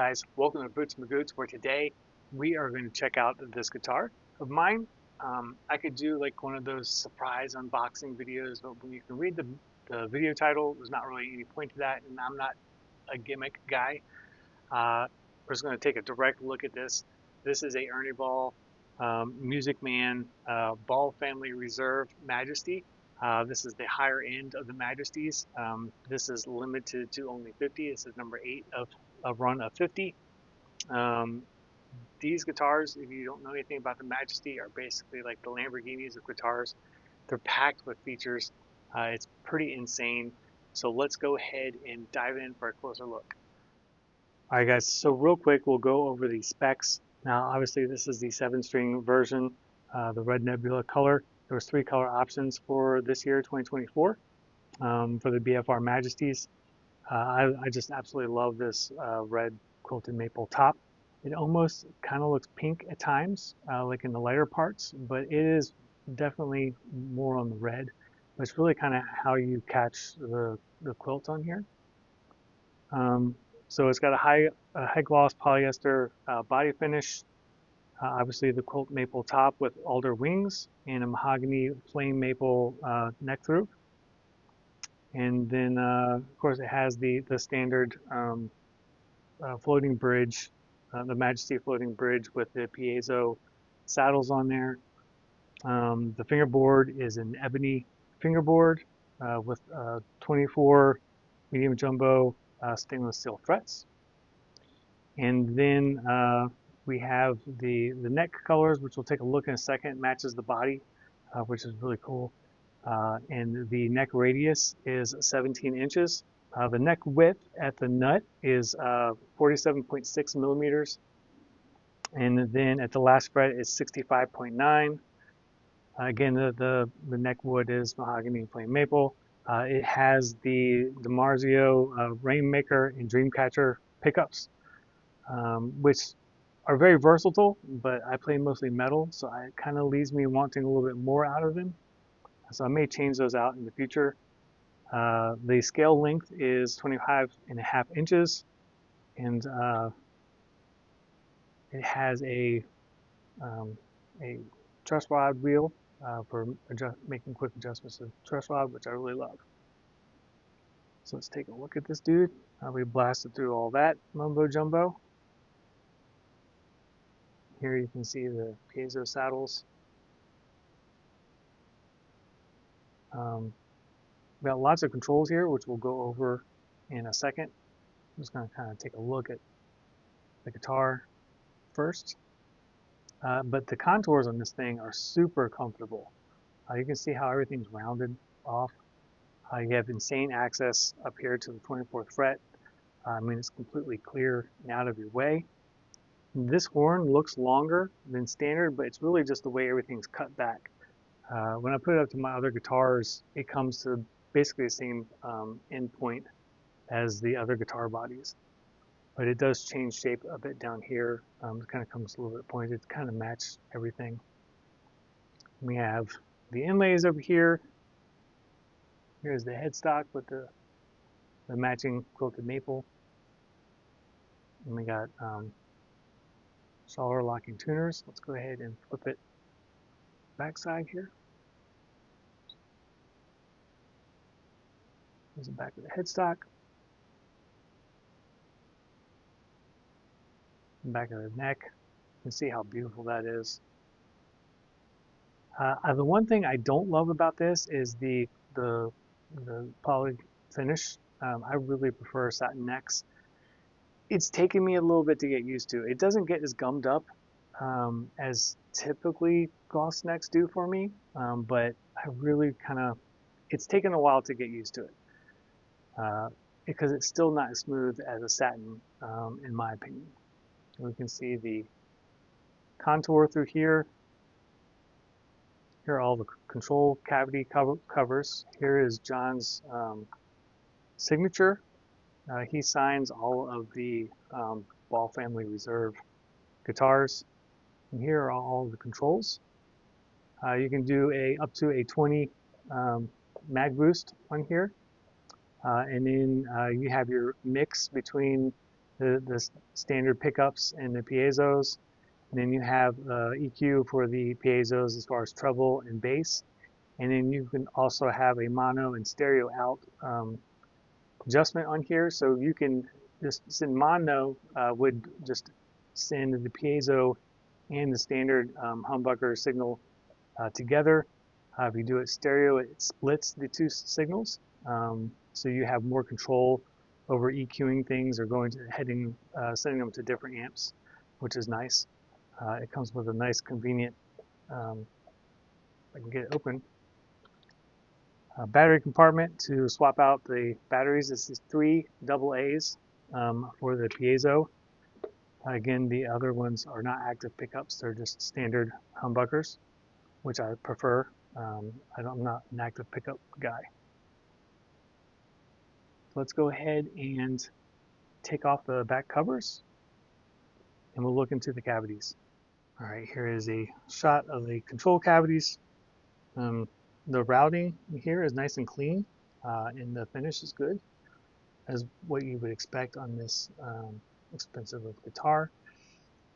guys, welcome to Boots Magoots, where today we are going to check out this guitar of mine. I could do like one of those surprise unboxing videos, but when you can read the video title, there's not really any point to that, and I'm not a gimmick guy. We're just going to take a direct look at this. This is a Ernie Ball Music Man Ball Family Reserve Majesty. This is the higher end of the Majesties. This is limited to only 50. This is number 8 of a run of 50. These guitars, if you don't know anything about the Majesty, are basically like the Lamborghinis of guitars. They're packed with features. It's pretty insane. So let's go ahead and dive in for a closer look. All right, guys. So real quick, we'll go over the specs. Now, obviously, this is the 7-string version, the red Nebula color. There was 3 color options for this year, 2024, for the BFR Majesties. I just absolutely love this red quilted maple top. It almost kind of looks pink at times, like in the lighter parts, but it is definitely more on the red. But it's really kind of how you catch the quilt on here. So it's got a high gloss polyester body finish. Obviously the quilt maple top with alder wings and a mahogany flame maple neck through. And then of course it has the standard floating bridge, the Majesty floating bridge with the piezo saddles on there. The fingerboard is an ebony fingerboard with 24 medium jumbo stainless steel frets. And then we have the neck colors, which we'll take a look in a second. Matches the body, which is really cool. And the neck radius is 17 inches. The neck width at the nut is 47.6 millimeters. And then at the last fret is 65.9. Again, the neck wood is mahogany and flame maple. It has the Marzio Rainmaker and Dreamcatcher pickups, which are very versatile, but I play mostly metal, so it kind of leaves me wanting a little bit more out of them. So I may change those out in the future. The scale length is 25.5 inches, and it has a truss rod wheel for making quick adjustments of truss rod, which I really love. So let's take a look at this dude. We blasted through all that mumbo jumbo. Here you can see the piezo saddles. We got lots of controls here, which we'll go over in a second. I'm just going to kind of take a look at the guitar first. But the contours on this thing are super comfortable. You can see how everything's rounded off. You have insane access up here to the 24th fret. I mean, it's completely clear and out of your way. This horn looks longer than standard, but it's really just the way everything's cut back. When I put it up to my other guitars, it comes to basically the same end point as the other guitar bodies. But it does change shape a bit down here. It kind of comes a little bit pointed to kind of match everything. We have the inlays over here. Here's the headstock with the matching quilted maple. And we got solder locking tuners. Let's go ahead and flip it backside here. Here's the back of the headstock. Back of the neck. You can see how beautiful that is. The one thing I don't love about this is the poly finish. I really prefer satin necks. It's taken me a little bit to get used to. It doesn't get as gummed up as typically gloss necks do for me, but I really it's taken a while to get used to it because it's still not as smooth as a satin, in my opinion. We can see the contour through here. Here are all the control cavity covers. Here is John's signature. He signs all of the Ball Family Reserve guitars. And here are all the controls. You can do up to a 20 mag boost on here. And then you have your mix between the standard pickups and the piezos. And then you have EQ for the piezos as far as treble and bass. And then you can also have a mono and stereo out adjustment on here. So you can just send mono would just send the piezo and the standard humbucker signal together. If you do it stereo, it splits the two signals. So you have more control over EQing things or going to sending them to different amps, which is nice. It comes with a nice convenient, I can get it open, battery compartment to swap out the batteries. This is 3 AA's for the piezo. Again, the other ones are not active pickups. They're just standard humbuckers, which I prefer. I'm not an active pickup guy. So let's go ahead and take off the back covers and we'll look into the cavities. All right, here is a shot of the control cavities. The routing here is nice and clean, and the finish is good, as what you would expect on this expensive of guitar.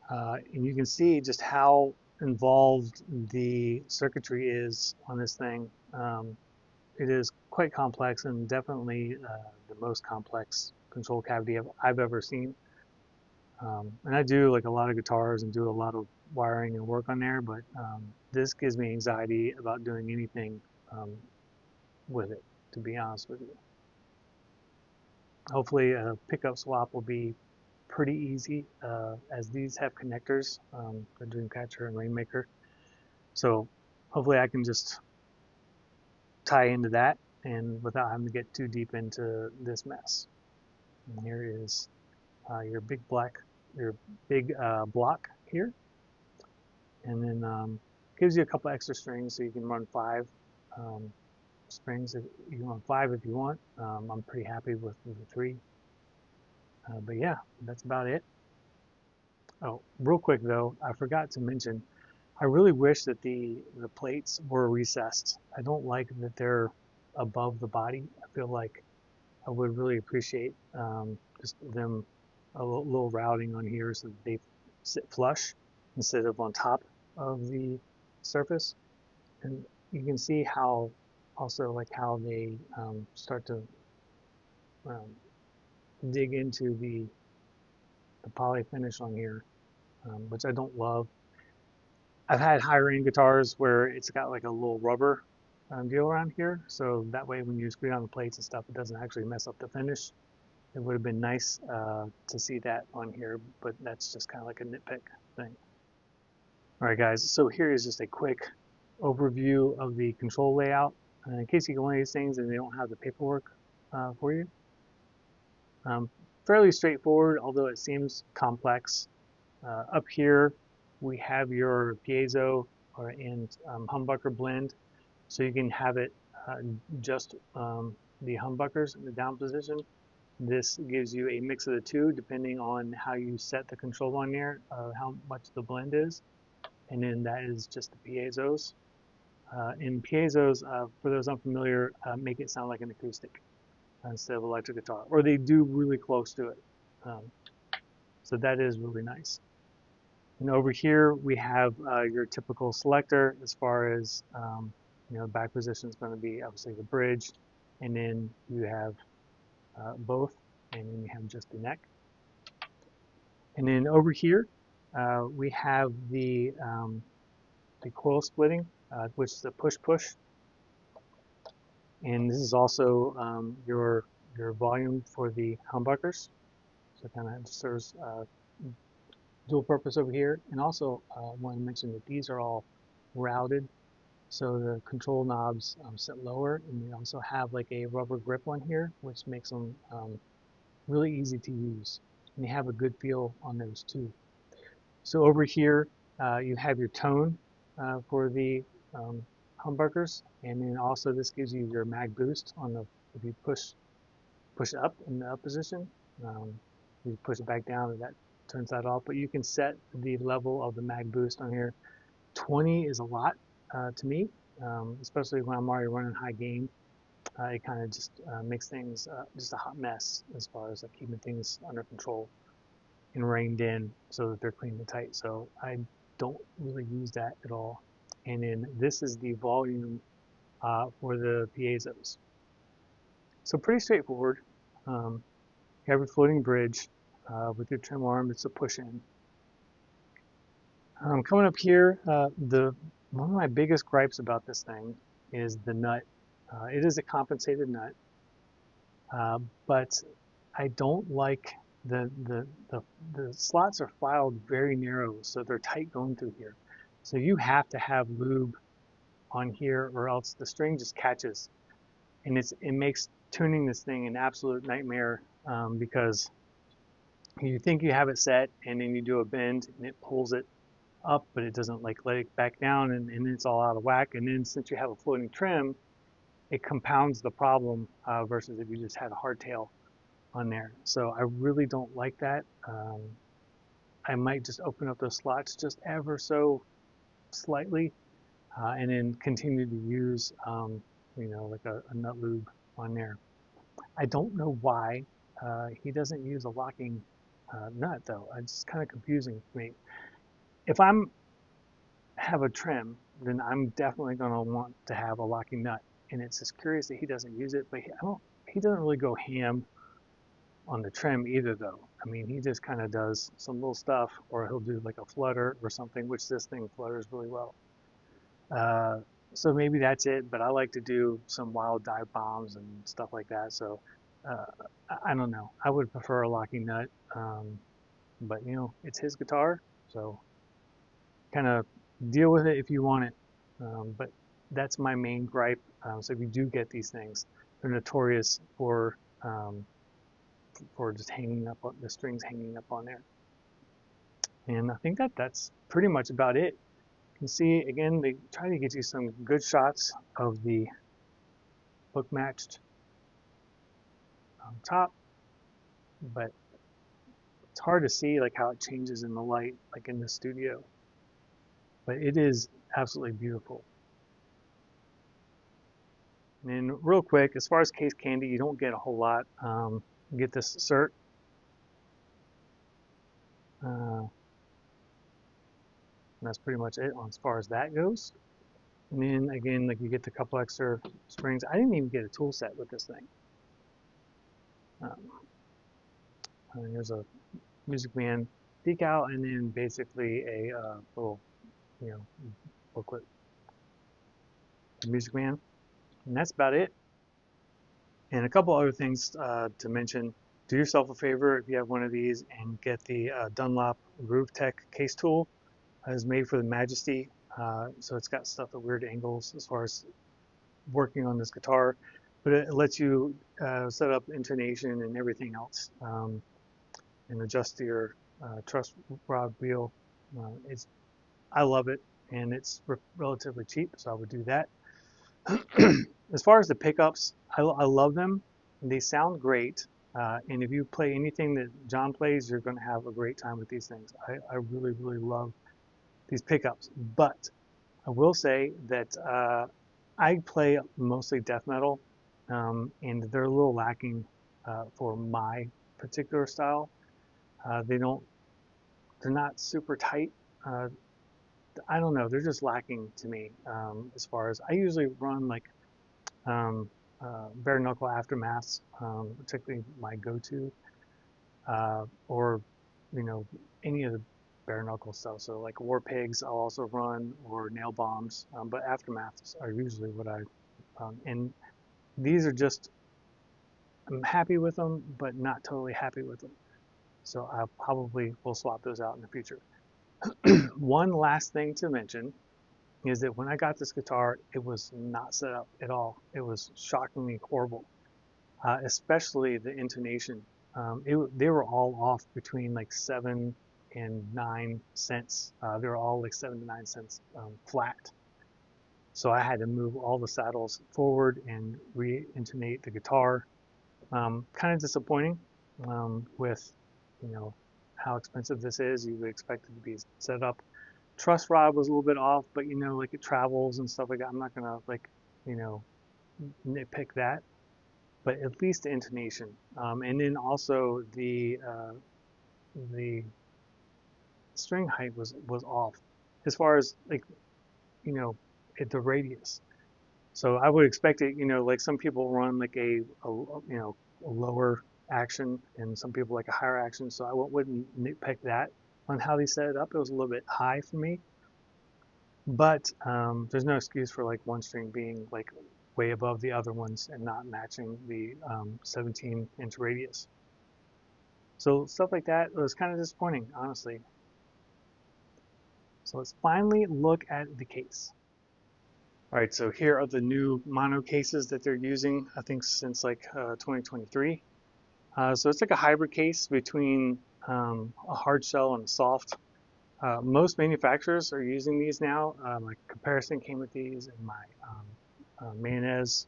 And you can see just how involved the circuitry is on this thing. It is quite complex and definitely the most complex control cavity I've ever seen. And I do like a lot of guitars and do a lot of wiring and work on there, but this gives me anxiety about doing anything with it, to be honest with you. Hopefully a pickup swap will be pretty easy, as these have connectors, the Dreamcatcher and Rainmaker. So hopefully I can just tie into that and without having to get too deep into this mess. And here is your big block here, and then gives you a couple extra strings, so you can run 5 strings. You can run 5 if you want. I'm pretty happy with the 3. But yeah, that's about it. Oh, real quick though, I forgot to mention, I really wish that the plates were recessed. I don't like that they're above the body. I feel like I would really appreciate just them a little routing on here so that they sit flush instead of on top of the surface. And you can see how also like how they start to dig into the poly finish on here, which I don't love. I've had higher end guitars where it's got like a little rubber deal around here, so that way when you screw on the plates and stuff, it doesn't actually mess up the finish. It would have been nice to see that on here, but that's just kind of like a nitpick thing. All right, guys, so here is just a quick overview of the control layout. In case you get one of these things and they don't have the paperwork for you. Fairly straightforward, although it seems complex. Up here, we have your piezo and humbucker blend, so you can have it just the humbuckers in the down position. This gives you a mix of the two depending on how you set the control on there, how much the blend is. And then that is just the piezos. And piezos, for those unfamiliar, make it sound like an acoustic instead of electric guitar, or they do really close to it. So that is really nice. And over here we have your typical selector as far as back position is going to be obviously the bridge, and then you have both, and then you have just the neck. And then over here we have the coil splitting, which is a push-push. And this is also your volume for the humbuckers. So it kind of serves dual purpose over here. And also want to mention that these are all routed, so the control knobs sit lower, and they also have like a rubber grip on here, which makes them really easy to use. And they have a good feel on those too. So over here you have your tone for the humbuckers, and then also this gives you your mag boost on the, if you push up in the up position, you push it back down and that turns that off. But you can set the level of the mag boost on here. 20 is a lot to me, especially when I'm already running high gain. It kind of just makes things just a hot mess as far as like keeping things under control. and reined in so that they're clean and tight. So I don't really use that at all. And then this is the volume for the piezos. So pretty straightforward. You have your floating bridge with your trim arm. It's a push in. Coming up here, one of my biggest gripes about this thing is the nut. It is a compensated nut, but I don't like the slots are filed very narrow, so they're tight going through here. So you have to have lube on here, or else the string just catches, and it makes tuning this thing an absolute nightmare because you think you have it set, and then you do a bend, and it pulls it up, but it doesn't like let it back down, and it's all out of whack. And then since you have a floating trim, it compounds the problem versus if you just had a hardtail on there. So I really don't like that. I might just open up those slots just ever so slightly and then continue to use like a nut lube on there. I don't know why he doesn't use a locking nut though. It's just kind of confusing for me. If I'm have a trim, then I'm definitely going to want to have a locking nut. And it's just curious that he doesn't use it, but he doesn't really go ham on the trim either though. I mean, he just kind of does some little stuff, or he'll do like a flutter or something, which this thing flutters really well. So maybe that's it, but I like to do some wild dive bombs and stuff like that. So I don't know. I would prefer a locking nut, but it's his guitar, so kind of deal with it if you want it. But that's my main gripe. So if you do get these things, they're notorious for just hanging up, the strings hanging up on there. And I think that's pretty much about it. You can see, again, they try to get you some good shots of the book matched top, but it's hard to see like how it changes in the light, like in the studio. But it is absolutely beautiful. And then real quick, as far as case candy, you don't get a whole lot. You get this cert. And that's pretty much it as far as that goes. And then again, like you get the couple extra springs. I didn't even get a tool set with this thing. Here's a Music Man decal, and then basically a little, booklet. Music Man, and that's about it. And a couple other things to mention. Do yourself a favor if you have one of these and get the Dunlop Groove Tech case tool. It's made for the Majesty, so it's got stuff at weird angles as far as working on this guitar, but it lets you set up intonation and everything else, and adjust your truss rod wheel. I love it, and it's relatively cheap, so I would do that. As far as the pickups, I love them. They sound great, and if you play anything that John plays, you're going to have a great time with these things. I really, really love these pickups, but I will say that I play mostly death metal, and they're a little lacking for my particular style. They're not super tight. I don't know, they're just lacking to me as far as I usually run like bare knuckle aftermaths, particularly my go-to, or any of the bare knuckle stuff. So like War Pigs I'll also run, or Nail Bombs, but aftermaths are usually what I and these are just, I'm happy with them, but not totally happy with them. So I probably will swap those out in the future. One last thing to mention is that when I got this guitar, it was not set up at all. It was shockingly horrible, especially the intonation. They were all off between like 7 and 9 cents. They were all like 7 to 9 cents flat. So I had to move all the saddles forward and re-intonate the guitar. Kind of disappointing with, how expensive this is. You would expect it to be set up. Truss rod was a little bit off, but like it travels and stuff like that. I'm not gonna nitpick that, but at least the intonation. And then also the the string height was off as far as like, you know, the radius. So I would expect it, you know, like some people run like you know, a lower action and some people like a higher action. So I wouldn't nitpick that on how they set it up. It was a little bit high for me, but there's no excuse for like one string being like way above the other ones and not matching the 17-inch radius. So stuff like that was kind of disappointing, honestly. So let's finally look at the case. All right, so here are the new mono cases that they're using, I think since like 2023. So it's like a hybrid case between a hard shell and a soft. Most manufacturers are using these now. My comparison came with these, and my mayonnaise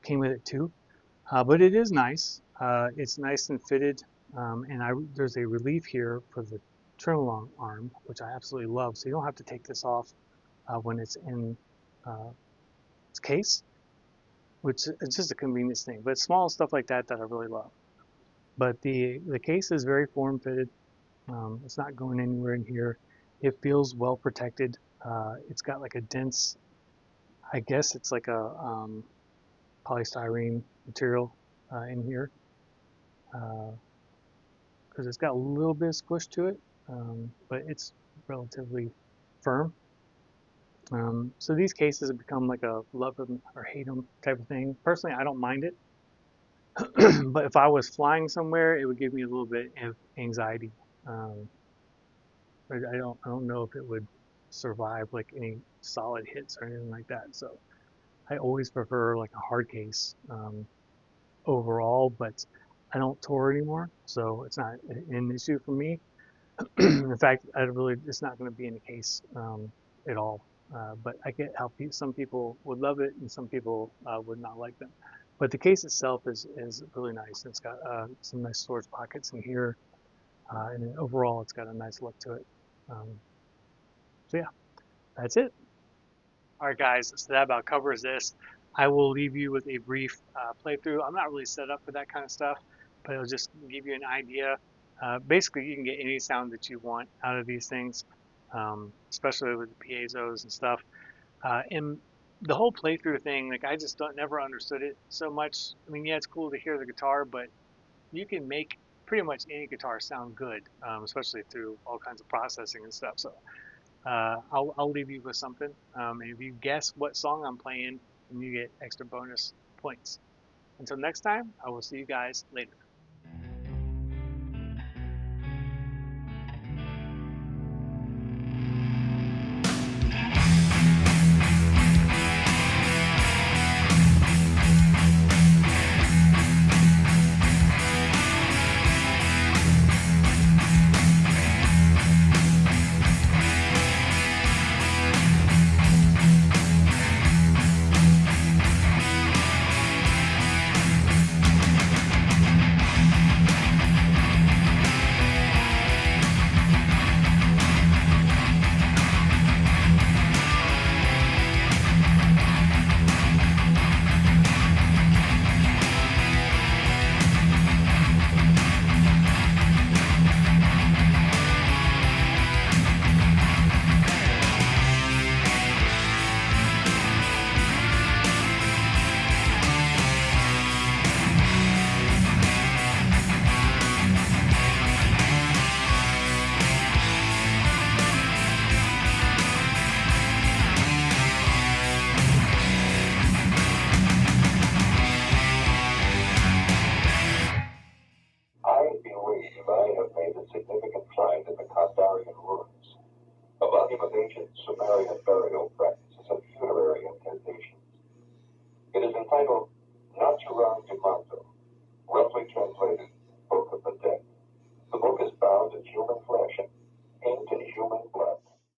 came with it too. But it is nice. It's nice and fitted, and there's a relief here for the trim along arm, which I absolutely love. So you don't have to take this off when it's in its case, which is just a convenience thing. But small stuff like that I really love. But the case is very form fitted. It's not going anywhere in here. It feels well protected. It's got like a dense, I guess it's like a polystyrene material in here, because it's got a little bit of squish to it, but it's relatively firm. So these cases have become like a love them or hate them type of thing. Personally, I don't mind it, but if I was flying somewhere, it would give me a little bit of anxiety. Um, I don't know if it would survive like any solid hits or anything like that. So I always prefer like a hard case overall, but I don't tour anymore, so it's not an issue for me. In fact, it's not going to be in the case at all. But I get how some people would love it and some people would not like them. But the case itself is really nice. It's got some nice storage pockets in here, and then overall, it's got a nice look to it. So yeah, that's it. All right, guys, so that about covers this. I will leave you with a brief playthrough. I'm not really set up for that kind of stuff, but it'll just give you an idea. Basically, you can get any sound that you want out of these things, especially with the piezos and stuff. And the whole playthrough thing, like I just never understood it so much. I mean, yeah, it's cool to hear the guitar, but you can make pretty much any guitar sound good, especially through all kinds of processing and stuff. So I'll leave you with something. And if you guess what song I'm playing, then you get extra bonus points. Until next time, I will see you guys later. I have made a significant find in the Kandarian ruins, a volume of ancient Sumerian burial practices and funerary incantations. It is entitled Naturam Dimanto, roughly translated Book of the Dead. The book is bound in human flesh and inked in human blood.